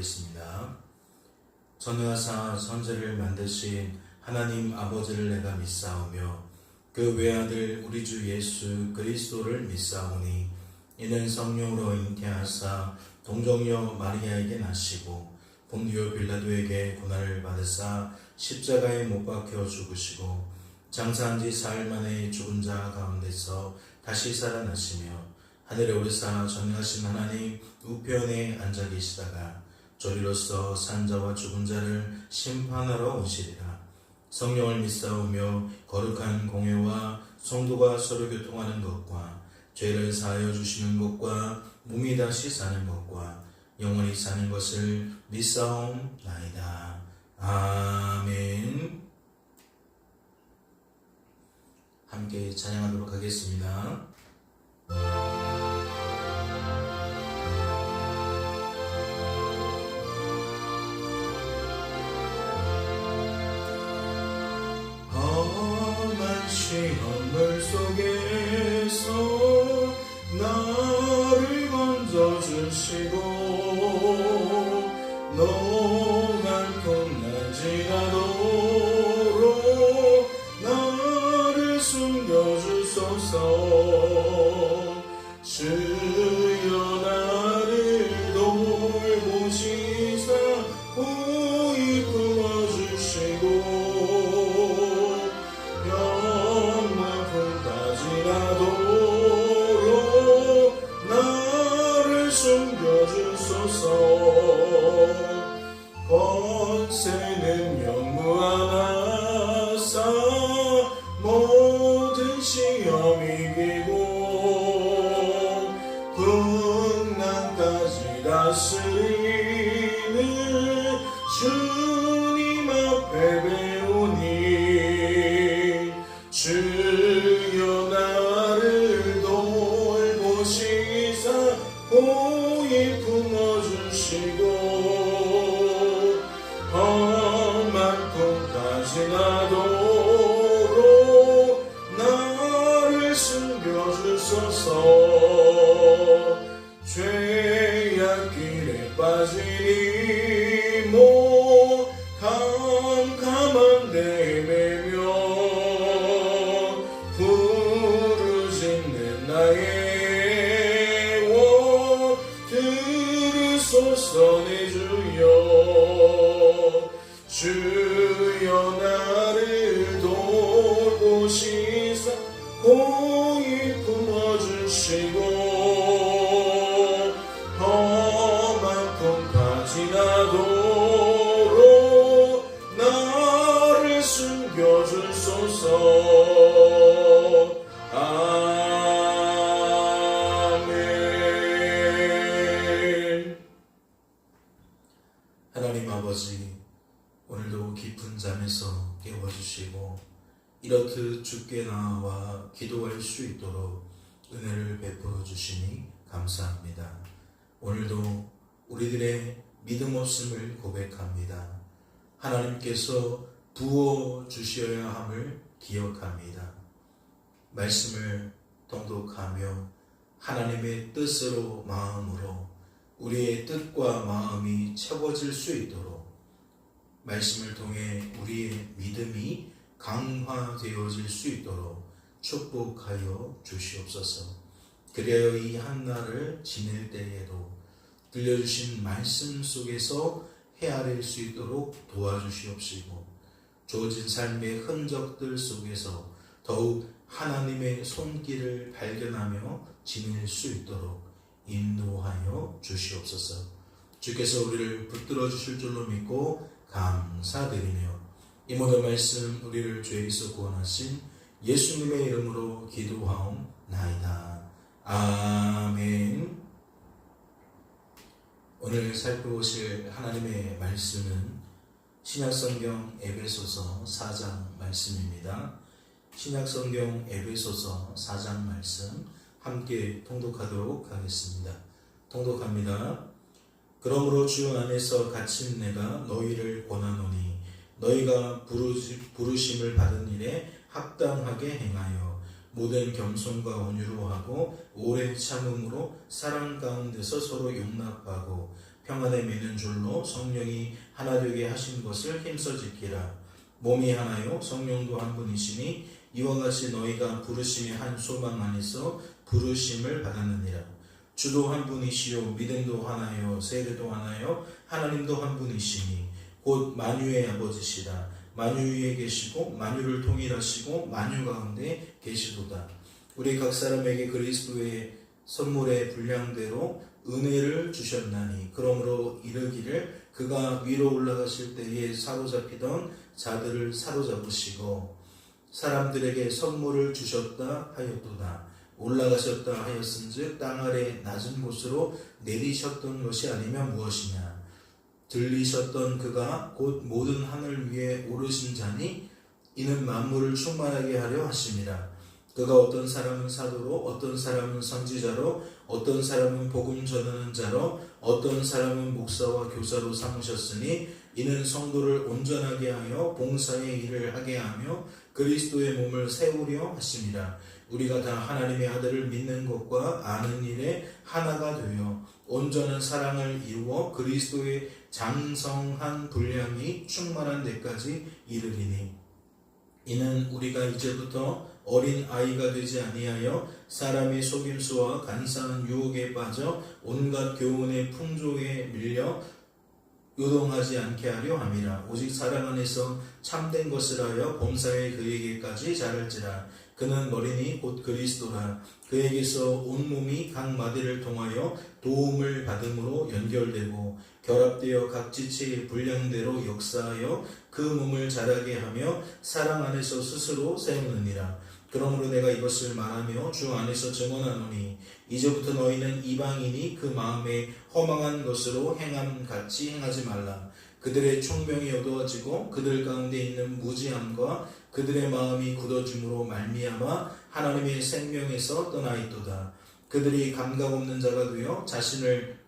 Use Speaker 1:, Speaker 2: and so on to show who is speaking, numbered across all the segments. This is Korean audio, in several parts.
Speaker 1: 기도하겠습니다. 전능하사 천지를 만드신 하나님 아버지를 내가 믿사오며 그 외아들 우리 주 예수 그리스도를 믿사오니 이는 성령으로 잉태하사 동정녀 마리아에게 나시고 본디오 빌라도에게 고난을 받으사 십자가에 못 박혀 죽으시고 장사한 지 사흘 만에 죽은 자 가운데서 다시 살아나시며 하늘에 오르사 전능하신 하나님 우편에 앉아 계시다가 저리로서 산자와 죽은 자를 심판하러 오시리라. 성령을 믿사오며 거룩한 공회와 성도가 서로 교통하는 것과 죄를 사하여 주시는 것과 몸이 다시 사는 것과 영원히 사는 것을 믿사옵나이다. 아멘. 함께 찬양하도록 하겠습니다. 험한 시험물 속에서 나를 건져주시고 노란 풍랑 지나도록 나를 숨겨주소서. 주여 나를 돌보시사 호히 품어주시고 영만큼까지 나도록 나를 숨겨주소서. 권세는 영무하나사 모든 시험 이기고 풍랑까지 다스리는 주님 앞에 배우니 주여 나를 돌보시사 호히 품어주시고 험한꿈까지 나도록 나를 숨겨주소서. 죄악길에 빠지니 못 캄캄한 데매며 부르짖는 나의 원 들으소서. 내 주여 나를 돌보시사 호히 품어주시고 험한 꿈까지 나도록 나를 숨겨주소서. 아멘. 하나님 아버지, 오늘도 깊은 잠에서 깨워주시고 이렇듯 주께 나와 기도할 수 있도록 은혜를 베풀어 주시니 감사합니다. 오늘도 우리들의 믿음 없음을 고백합니다. 하나님께서 부어 주셔야 함을 기억합니다. 말씀을 통독하며 하나님의 뜻으로 마음으로 우리의 뜻과 마음이 채워질 수 있도록 말씀을 통해 우리의 믿음이 강화되어질 수 있도록 축복하여 주시옵소서. 그래야 이 한날을 지낼 때에도 들려주신 말씀 속에서 헤아릴 수 있도록 도와주시옵시고 주어진 삶의 흔적들 속에서 더욱 하나님의 손길을 발견하며 지낼 수 있도록 인도하여 주시옵소서. 주께서 우리를 붙들어 주실 줄로 믿고 감사드리며 이 모든 말씀 우리를 죄에서 구원하신 예수님의 이름으로 기도하옵나이다. 아멘. 오늘 살펴보실 하나님의 말씀은 신약성경 에베소서 4장 말씀입니다. 신약성경 에베소서 4장 말씀 함께 통독하도록 하겠습니다. 통독합니다. 그러므로 주 안에서 갇힌 내가 너희를 권하노니 너희가 부르심을 받은 일에 합당하게 행하여 모든 겸손과 온유로 하고 오래 참음으로 사랑 가운데서 서로 용납하고 평안에 매는 줄로 성령이 하나 되게 하신 것을 힘써 지키라. 몸이 하나요 성령도 한 분이시니 이와 같이 너희가 부르심의 한 소망 안에서 부르심을 받았느니라. 주도 한 분이시요 믿음도 하나요 세례도 하나요 하나님도 한 분이시니 곧 만유의 아버지시라. 만유 위에 계시고 만유를 통일하시고 만유 가운데 계시도다. 우리 각 사람에게 그리스도의 선물의 분량대로 은혜를 주셨나니 그러므로 이르기를 그가 위로 올라가실 때에 사로잡히던 자들을 사로잡으시고 사람들에게 선물을 주셨다 하였도다. 올라가셨다 하였은즉 땅 아래 낮은 곳으로 내리셨던 것이 아니면 무엇이냐. 들리셨던 그가 곧 모든 하늘 위에 오르신 자니 이는 만물을 충만하게 하려 하심이라. 그가 어떤 사람은 사도로 어떤 사람은 선지자로 어떤 사람은 복음 전하는 자로 어떤 사람은 목사와 교사로 삼으셨으니 이는 성도를 온전하게 하여 봉사의 일을 하게 하며 그리스도의 몸을 세우려 하심이라. 우리가 다 하나님의 아들을 믿는 것과 아는 일에 하나가 되어 온전한 사랑을 이루어 그리스도의 장성한 분량이 충만한 데까지 이르리니 이는 우리가 이제부터 어린 아이가 되지 아니하여 사람의 속임수와 간사한 유혹에 빠져 온갖 교훈의 풍조에 밀려 요동하지 않게 하려 함이라. 오직 사랑 안에서 참된 것을 하여 범사에 그에게까지 자랄지라. 그는 머리니 곧 그리스도라. 그에게서 온몸이 각 마디를 통하여 도움을 받음으로 연결되고 결합되어 각 지체의 분량대로 역사하여 그 몸을 자라게 하며 사랑 안에서 스스로 세우느니라. 그러므로 내가 이것을 말하며 주 안에서 증언하노니 이제부터 너희는 이방인이 그 마음에 허망한 것으로 행함 같이 행하지 말라. 그들의 총명이 어두워지고 그들 가운데 있는 무지함과 그들의 마음이 굳어짐으로 말미암아 하나님의 생명에서 떠나 있도다. 그들이 감각 없는 자가 되어 자신을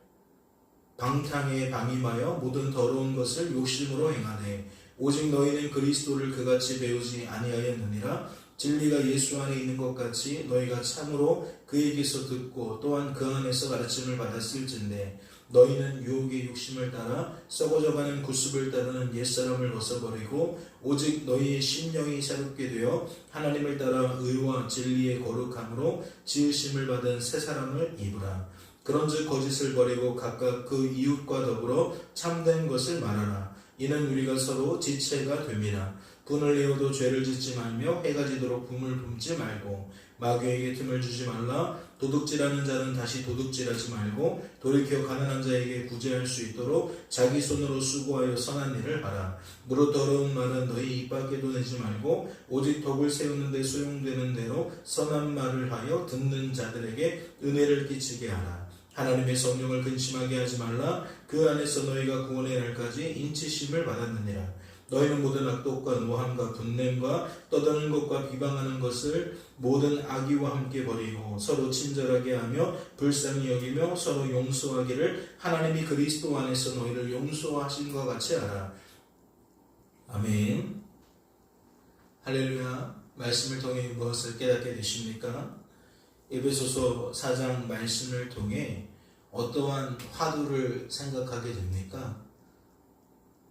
Speaker 1: 방탕에 방임하여 모든 더러운 것을 욕심으로 행하되 오직 너희는 그리스도를 그같이 배우지 아니하였느니라. 진리가 예수 안에 있는 것 같이 너희가 참으로 그에게서 듣고 또한 그 안에서 가르침을 받았을진데 너희는 유혹의 욕심을 따라 썩어져가는 구습을 따르는 옛사람을 벗어버리고 오직 너희의 심령이 새롭게 되어 하나님을 따라 의와 진리의 거룩함으로 지으심을 받은 새 사람을 입으라. 그런즉 거짓을 버리고 각각 그 이웃과 더불어 참된 것을 말하라. 이는 우리가 서로 지체가 됨이라. 분을 내어도 죄를 짓지 말며 해가 지도록 분을 뿜지 말고 마귀에게 틈을 주지 말라. 도둑질하는 자는 다시 도둑질하지 말고 돌이켜 가난한 자에게 구제할 수 있도록 자기 손으로 수고하여 선한 일을 하라. 무릇 더러운 말은 너희 입 밖에도 내지 말고 오직 덕을 세우는 데 소용되는 대로 선한 말을 하여 듣는 자들에게 은혜를 끼치게 하라. 하나님의 성령을 근심하게 하지 말라. 그 안에서 너희가 구원의 날까지 인치심을 받았느니라. 너희는 모든 악독과 노함과 분냄과 떠드는 것과 비방하는 것을 모든 악의와 함께 버리고 서로 친절하게 하며 불쌍히 여기며 서로 용서하기를 하나님이 그리스도 안에서 너희를 용서하신 것 같이 하라. 아멘. 할렐루야. 말씀을 통해 무엇을 깨닫게 되십니까? 에베소서 4장 말씀을 통해 어떠한 화두를 생각하게 됩니까?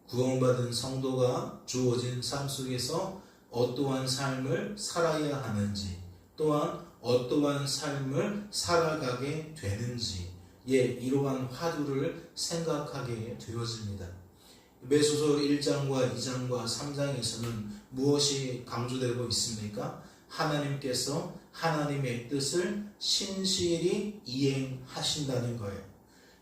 Speaker 1: 구원받은 성도가 주어진 삶 속에서 어떠한 삶을 살아야 하는지 또한 어떠한 삶을 살아가게 되는지 이러한 화두를 생각하게 되어집니다. 에베소서 1장과 2장과 3장에서는 무엇이 강조되고 있습니까? 하나님께서 하나님의 뜻을 신실히 이행하신다는 거예요.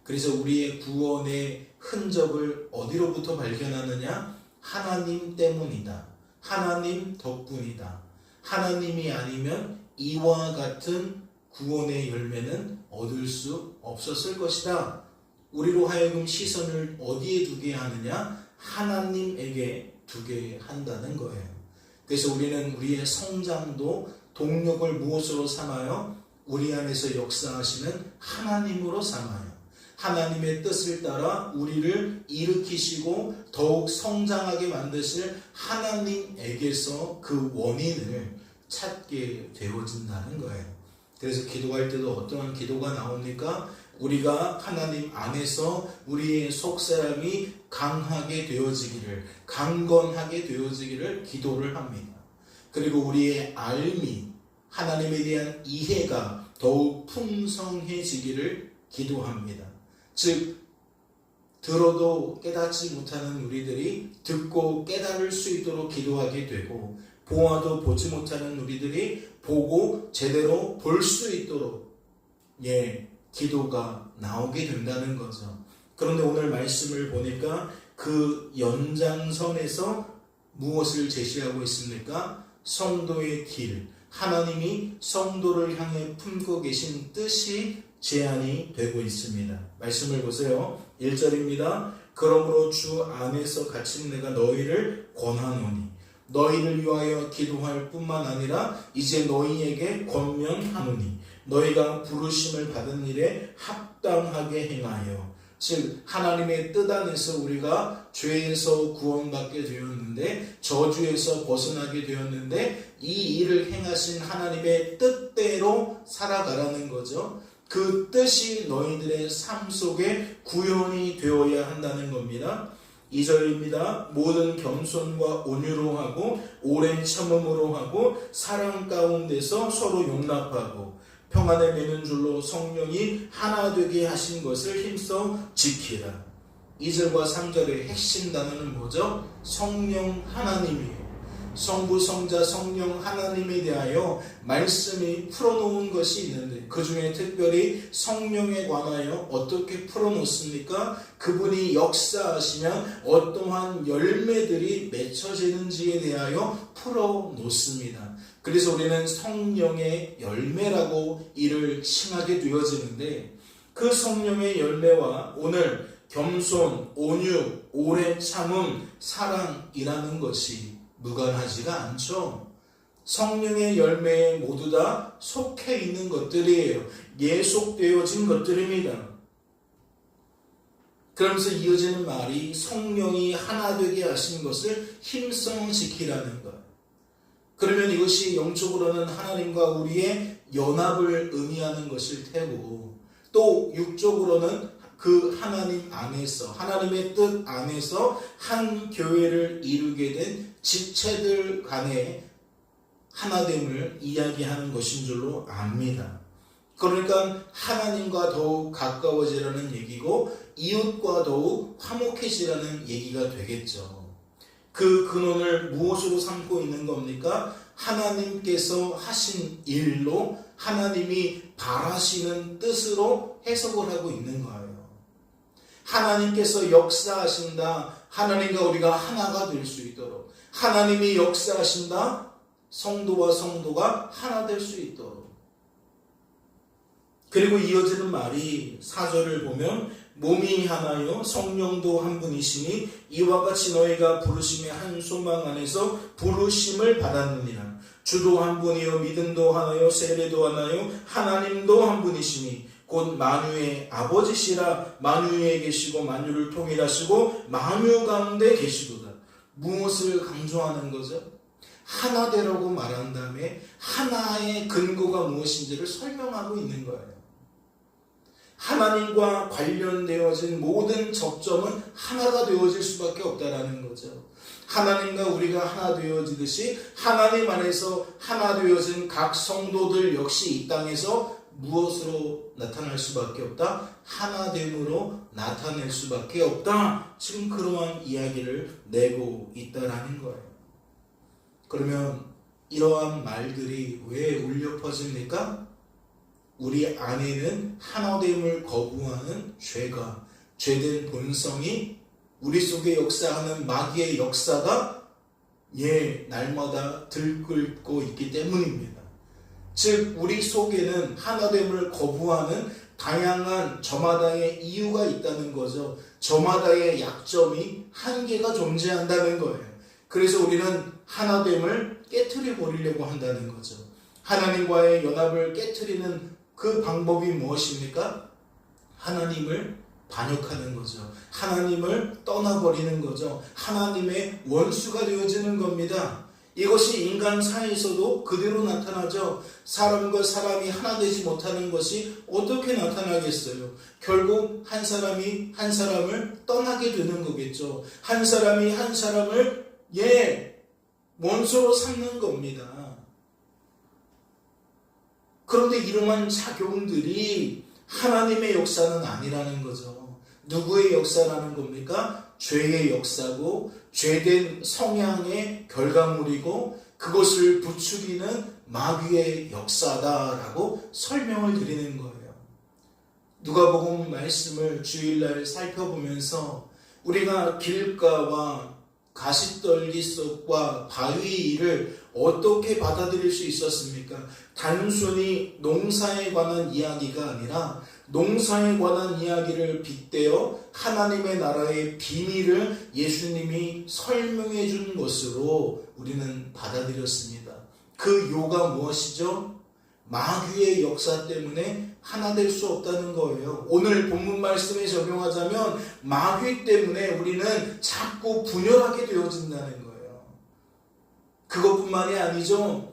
Speaker 1: 그래서 우리의 구원의 흔적을 어디로부터 발견하느냐? 하나님 때문이다. 하나님 덕분이다. 하나님이 아니면 이와 같은 구원의 열매는 얻을 수 없었을 것이다. 우리로 하여금 시선을 어디에 두게 하느냐? 하나님에게 두게 한다는 거예요. 그래서 우리는 우리의 성장도 동력을 무엇으로 삼아요? 우리 안에서 역사하시는 하나님으로 삼아요. 하나님의 뜻을 따라 우리를 일으키시고 더욱 성장하게 만드실 하나님에게서 그 원인을 찾게 되어진다는 거예요. 그래서 기도할 때도 어떠한 기도가 나옵니까? 우리가 하나님 안에서 우리의 속사람이 강하게 되어지기를, 강건하게 되어지기를 기도를 합니다. 그리고 우리의 알미, 하나님에 대한 이해가 더욱 풍성해지기를 기도합니다. 즉 들어도 깨닫지 못하는 우리들이 듣고 깨달을 수 있도록 기도하게 되고, 보아도 보지 못하는 우리들이 보고 제대로 볼 수 있도록 기도가 나오게 된다는 거죠. 그런데 오늘 말씀을 보니까 그 연장선에서 무엇을 제시하고 있습니까? 성도의 길, 하나님이 성도를 향해 품고 계신 뜻이 제안이 되고 있습니다. 말씀을 보세요. 1절입니다. 그러므로 주 안에서 갇힌 내가 너희를 권하노니, 너희를 위하여 기도할 뿐만 아니라 이제 너희에게 권면하노니 너희가 부르심을 받은 일에 합당하게 행하여. 즉 하나님의 뜻 안에서 우리가 죄에서 구원받게 되었는데, 저주에서 벗어나게 되었는데, 이 일을 행하신 하나님의 뜻대로 살아가라는 거죠. 그 뜻이 너희들의 삶 속에 구현이 되어야 한다는 겁니다. 2절입니다. 모든 겸손과 온유로 하고 오랜 참음으로 하고 사랑 가운데서 서로 용납하고 평안에 매는 줄로 성령이 하나 되게 하신 것을 힘써 지키라. 2절과 3절의 핵심 단어는 뭐죠? 성령 하나님이에요. 성부, 성자, 성령 하나님에 대하여 말씀이 풀어놓은 것이 있는데, 그 중에 특별히 성령에 관하여 어떻게 풀어놓습니까? 그분이 역사하시면 어떠한 열매들이 맺혀지는지에 대하여 풀어놓습니다. 그래서 우리는 성령의 열매라고 이를 칭하게 되어지는데, 그 성령의 열매와 오늘 겸손, 온유, 오랜 참음, 사랑이라는 것이 무관하지가 않죠. 성령의 열매에 모두 다 속해 있는 것들이에요. 예속되어진 것들입니다. 그러면서 이어지는 말이 성령이 하나 되게 하신 것을 힘써 지키라는 것. 그러면 이것이 영적으로는 하나님과 우리의 연합을 의미하는 것일 테고, 또 육적으로는 그 하나님 안에서, 하나님의 뜻 안에서 한 교회를 이루게 된 지체들 간의 하나됨을 이야기하는 것인 줄로 압니다. 그러니까 하나님과 더욱 가까워지라는 얘기고, 이웃과 더욱 화목해지라는 얘기가 되겠죠. 그 근원을 무엇으로 삼고 있는 겁니까? 하나님께서 하신 일로, 하나님이 바라시는 뜻으로 해석을 하고 있는 거예요. 하나님께서 역사하신다. 하나님과 우리가 하나가 될 수 있도록. 하나님이 역사하신다. 성도와 성도가 하나 될 수 있도록. 그리고 이어지는 말이 4절을 보면 몸이 하나요 성령도 한 분이시니 이와 같이 너희가 부르심의 한 소망 안에서 부르심을 받았느니라. 주도 한 분이요 믿음도 하나요 세례도 하나요 하나님도 한 분이시니 곧 만유의 아버지시라. 만유에 계시고 만유를 통일하시고 만유 가운데 계시도다. 무엇을 강조하는 거죠? 하나되라고 말한 다음에 하나의 근거가 무엇인지를 설명하고 있는 거예요. 하나님과 관련되어진 모든 접점은 하나가 되어질 수밖에 없다라는 거죠. 하나님과 우리가 하나 되어지듯이 하나님 안에서 하나 되어진 각 성도들 역시 이 땅에서 무엇으로 나타날 수밖에 없다? 하나됨으로 나타낼 수밖에 없다. 지금 그러한 이야기를 내고 있다라는 거예요. 그러면 이러한 말들이 왜 울려 퍼집니까? 우리 안에는 하나됨을 거부하는 죄가, 죄된 본성이 우리 속에 역사하는 마귀의 역사가 날마다 들끓고 있기 때문입니다. 즉 우리 속에는 하나됨을 거부하는 다양한 저마다의 이유가 있다는 거죠. 저마다의 약점이 한계가 존재한다는 거예요. 그래서 우리는 하나됨을 깨트려 버리려고 한다는 거죠. 하나님과의 연합을 깨트리는 그 방법이 무엇입니까? 하나님을 반역하는 거죠. 하나님을 떠나버리는 거죠. 하나님의 원수가 되어지는 겁니다. 이것이 인간 사이에서도 그대로 나타나죠. 사람과 사람이 하나 되지 못하는 것이 어떻게 나타나겠어요? 결국 한 사람이 한 사람을 떠나게 되는 거겠죠. 한 사람이 한 사람을 원수로 삼는 겁니다. 그런데 이러한 작용들이 하나님의 역사는 아니라는 거죠. 누구의 역사라는 겁니까? 죄의 역사고 죄된 성향의 결과물이고 그것을 부추기는 마귀의 역사다라고 설명을 드리는 거예요. 누가복음 말씀을 주일날 살펴보면서 우리가 길가와 가시떨기 속과 바위를 어떻게 받아들일 수 있었습니까? 단순히 농사에 관한 이야기가 아니라 농사에 관한 이야기를 빗대어 하나님의 나라의 비밀을 예수님이 설명해 준 것으로 우리는 받아들였습니다. 그 요가 무엇이죠? 마귀의 역사 때문에 하나 될 수 없다는 거예요. 오늘 본문 말씀에 적용하자면 마귀 때문에 우리는 자꾸 분열하게 되어진다는 거예요. 그것뿐만이 아니죠.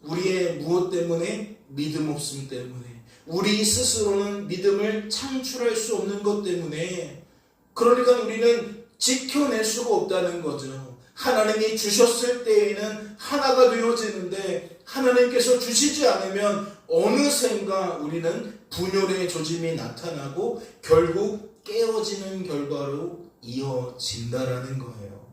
Speaker 1: 우리의 무엇 때문에? 믿음 없음 때문에. 우리 스스로는 믿음을 창출할 수 없는 것 때문에. 그러니까 우리는 지켜낼 수가 없다는 거죠. 하나님이 주셨을 때에는 하나가 되어지는데 하나님께서 주시지 않으면 어느샌가 우리는 분열의 조짐이 나타나고 결국 깨어지는 결과로 이어진다라는 거예요.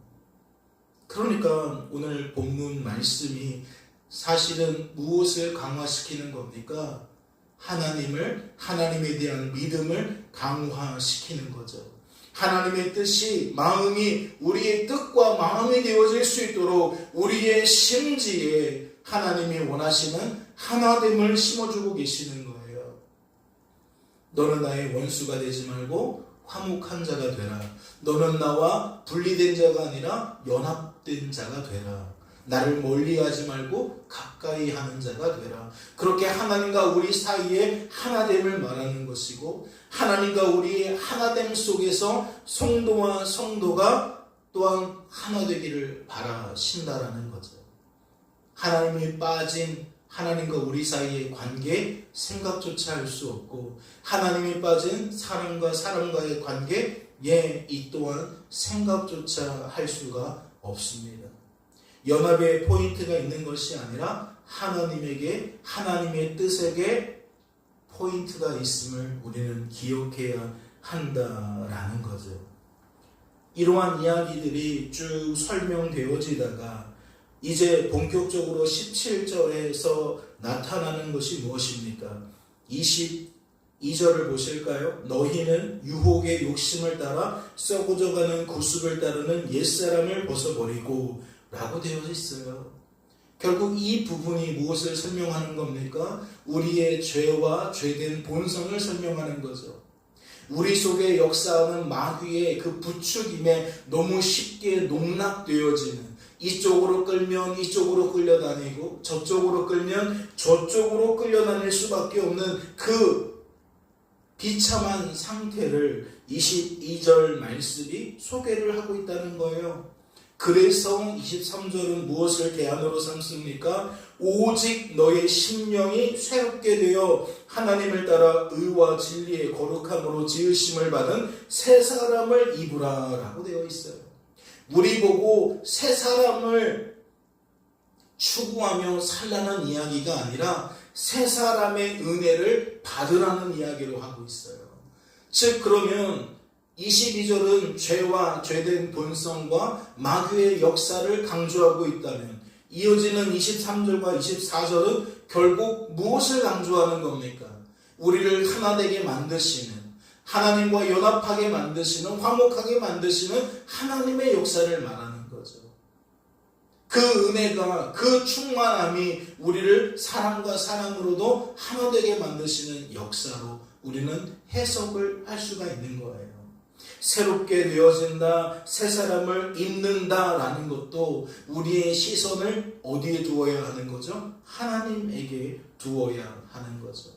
Speaker 1: 그러니까 오늘 본문 말씀이 사실은 무엇을 강화시키는 겁니까? 하나님에 대한 믿음을 강화시키는 거죠. 하나님의 뜻이 마음이 우리의 뜻과 마음이 되어질 수 있도록 우리의 심지에 하나님이 원하시는 하나됨을 심어주고 계시는 거예요. 너는 나의 원수가 되지 말고 화목한 자가 되라. 너는 나와 분리된 자가 아니라 연합된 자가 되라. 나를 멀리하지 말고 가까이 하는 자가 되라. 그렇게 하나님과 우리 사이에 하나됨을 말하는 것이고 하나님과 우리의 하나됨 속에서 성도와 성도가 또한 하나 되기를 바라신다라는 거죠. 하나님이 빠진 하나님과 우리 사이의 관계 생각조차 할 수 없고 하나님이 빠진 사람과 사람과의 관계 이 또한 생각조차 할 수가 없습니다. 연합의 포인트가 있는 것이 아니라 하나님에게 하나님의 뜻에게 포인트가 있음을 우리는 기억해야 한다라는 거죠. 이러한 이야기들이 쭉 설명되어지다가 이제 본격적으로 17절에서 나타나는 것이 무엇입니까? 22절을 보실까요? 너희는 유혹의 욕심을 따라 썩어져가는 구습을 따르는 옛사람을 벗어버리고 라고 되어 있어요. 결국 이 부분이 무엇을 설명하는 겁니까? 우리의 죄와 죄된 본성을 설명하는 거죠. 우리 속에 역사하는 마귀의 그 부추김에 너무 쉽게 농락되어지는, 이쪽으로 끌면 이쪽으로 끌려다니고 저쪽으로 끌면 저쪽으로 끌려다닐 수밖에 없는 그 비참한 상태를 22절 말씀이 소개를 하고 있다는 거예요. 그래서 23절은 무엇을 대안으로 삼습니까? 오직 너의 심령이 새롭게 되어 하나님을 따라 의와 진리의 거룩함으로 지으심을 받은 새 사람을 입으라 라고 되어 있어요. 우리 보고 새 사람을 추구하며 살라는 이야기가 아니라 새 사람의 은혜를 받으라는 이야기로 하고 있어요. 즉 그러면 22절은 죄와 죄된 본성과 마귀의 역사를 강조하고 있다면 이어지는 23절과 24절은 결국 무엇을 강조하는 겁니까? 우리를 하나 되게 만드시는, 하나님과 연합하게 만드시는, 화목하게 만드시는 하나님의 역사를 말하는 거죠. 그 은혜가, 그 충만함이 우리를 사람과 사람으로도 하나 되게 만드시는 역사로 우리는 해석을 할 수가 있는 거예요. 새롭게 되어진다, 새 사람을 입는다라는 것도 우리의 시선을 어디에 두어야 하는 거죠? 하나님에게 두어야 하는 거죠.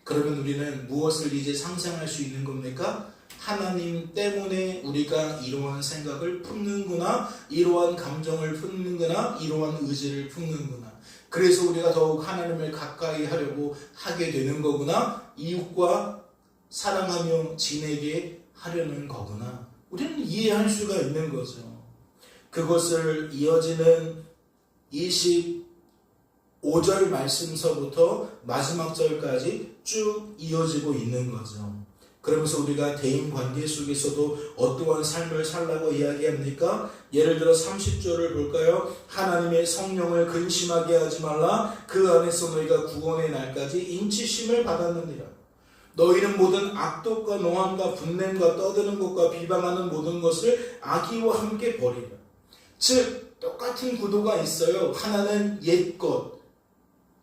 Speaker 1: 그러면 우리는 무엇을 이제 상상할 수 있는 겁니까? 하나님 때문에 우리가 이러한 생각을 품는구나, 이러한 감정을 품는구나, 이러한 의지를 품는구나. 그래서 우리가 더욱 하나님을 가까이 하려고 하게 되는 거구나, 이웃과 사랑하며 지내게 하려는 거구나. 우리는 이해할 수가 있는 거죠. 그것을 이어지는 25절 말씀서부터 마지막 절까지 쭉 이어지고 있는 거죠. 그러면서 우리가 대인 관계 속에서도 어떠한 삶을 살라고 이야기합니까? 예를 들어 30절을 볼까요? 하나님의 성령을 근심하게 하지 말라. 그 안에서 너희가 구원의 날까지 인치심을 받았느니라. 너희는 모든 악독과 노함과 분냄과 떠드는 것과 비방하는 모든 것을 악의와 함께 버리라. 즉 똑같은 구도가 있어요. 하나는 옛것,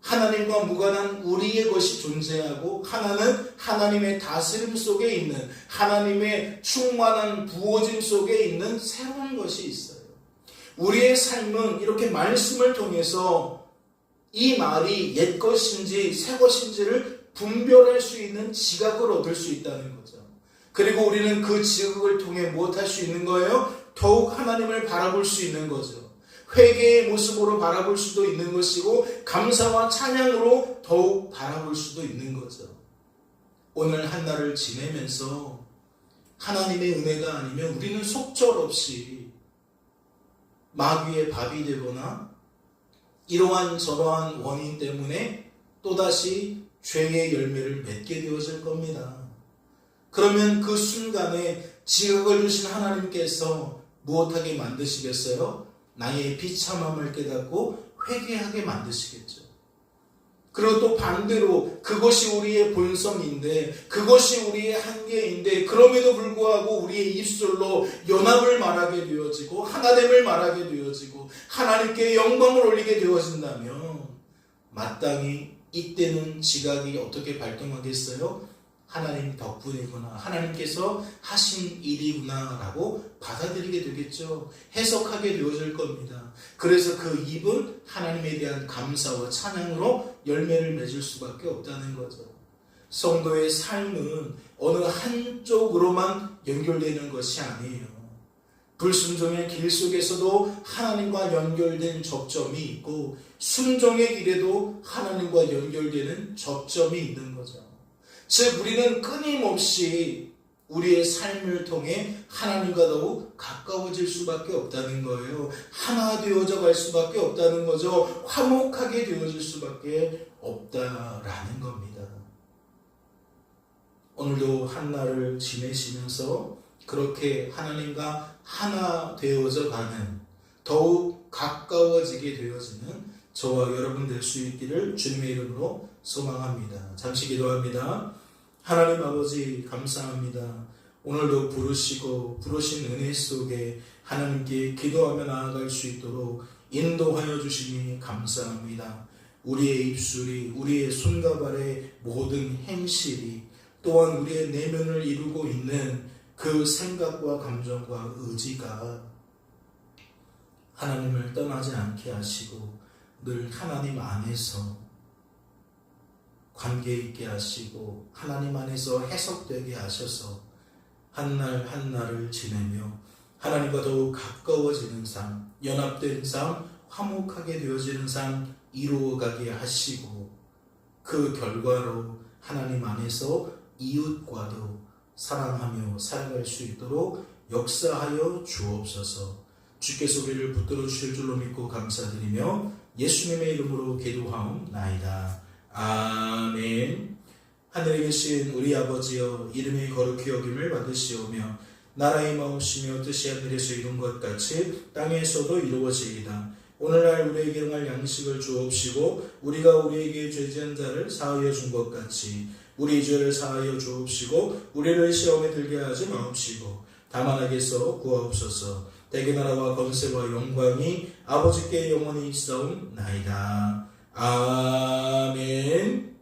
Speaker 1: 하나님과 무관한 우리의 것이 존재하고, 하나는 하나님의 다스림 속에 있는, 하나님의 충만한 부어짐 속에 있는 새로운 것이 있어요. 우리의 삶은 이렇게 말씀을 통해서 이 말이 옛 것인지 새 것인지를 분별할 수 있는 지각을 얻을 수 있다는 거죠. 그리고 우리는 그 지각을 통해 무엇할 수 있는 거예요? 더욱 하나님을 바라볼 수 있는 거죠. 회개의 모습으로 바라볼 수도 있는 것이고, 감사와 찬양으로 더욱 바라볼 수도 있는 거죠. 오늘 한날을 지내면서 하나님의 은혜가 아니면 우리는 속절없이 마귀의 밥이 되거나 이러한 저러한 원인 때문에 또다시 죄의 열매를 맺게 되어질 겁니다. 그러면 그 순간에 지각을 주신 하나님께서 무엇하게 만드시겠어요? 나의 비참함을 깨닫고 회개하게 만드시겠죠. 그리고 또 반대로 그것이 우리의 본성인데, 그것이 우리의 한계인데, 그럼에도 불구하고 우리의 입술로 연합을 말하게 되어지고 하나됨을 말하게 되어지고 하나님께 영광을 올리게 되어진다면, 마땅히 이때는 지각이 어떻게 발동하겠어요? 하나님 덕분이구나, 하나님께서 하신 일이구나 라고 받아들이게 되겠죠. 해석하게 되어질 겁니다. 그래서 그 입은 하나님에 대한 감사와 찬양으로 열매를 맺을 수밖에 없다는 거죠. 성도의 삶은 어느 한쪽으로만 연결되는 것이 아니에요. 불순종의 길 속에서도 하나님과 연결된 접점이 있고, 순종의 길에도 하나님과 연결되는 접점이 있는 거죠. 즉 우리는 끊임없이 우리의 삶을 통해 하나님과 더욱 가까워질 수밖에 없다는 거예요. 하나 되어져 갈 수밖에 없다는 거죠. 화목하게 되어질 수밖에 없다라는 겁니다. 오늘도 한날을 지내시면서 그렇게 하나님과 하나 되어져 가는, 더욱 가까워지게 되어지는 저와 여러분 될 수 있기를 주님의 이름으로 소망합니다. 잠시 기도합니다. 하나님 아버지 감사합니다. 오늘도 부르신 은혜 속에 하나님께 기도하며 나아갈 수 있도록 인도하여 주시니 감사합니다. 우리의 입술이, 우리의 손과 발의 모든 행실이, 또한 우리의 내면을 이루고 있는 그 생각과 감정과 의지가 하나님을 떠나지 않게 하시고 늘 하나님 안에서 관계 있게 하시고 하나님 안에서 해석되게 하셔서 한날 한날을 지내며 하나님과 더욱 가까워지는 삶, 연합된 삶, 화목하게 되어지는 삶 이루어가게 하시고, 그 결과로 하나님 안에서 이웃과도 사랑하며 살아갈 수 있도록 역사하여 주옵소서. 주께서 우리를 붙들어 주실 줄로 믿고 감사드리며 예수님의 이름으로 기도하옵나이다. 아멘. 하늘에 계신 우리 아버지여, 이름이 거룩히 여김을 받으시오며 나라의 마옵시며 뜻이 하늘에서 이룬 것 같이 땅에서도 이루어지이다. 오늘날 우리에게 일용할 양식을 주옵시고 우리가 우리에게 죄지은 자를 사하여 준 것 같이 우리 죄를 사하여 주옵시고 우리를 시험에 들게 하지 마옵시고 다만 악에서 구하옵소서. 대개 나라와 권세와 영광이 아버지께 영원히 있사옵나이다. 아멘.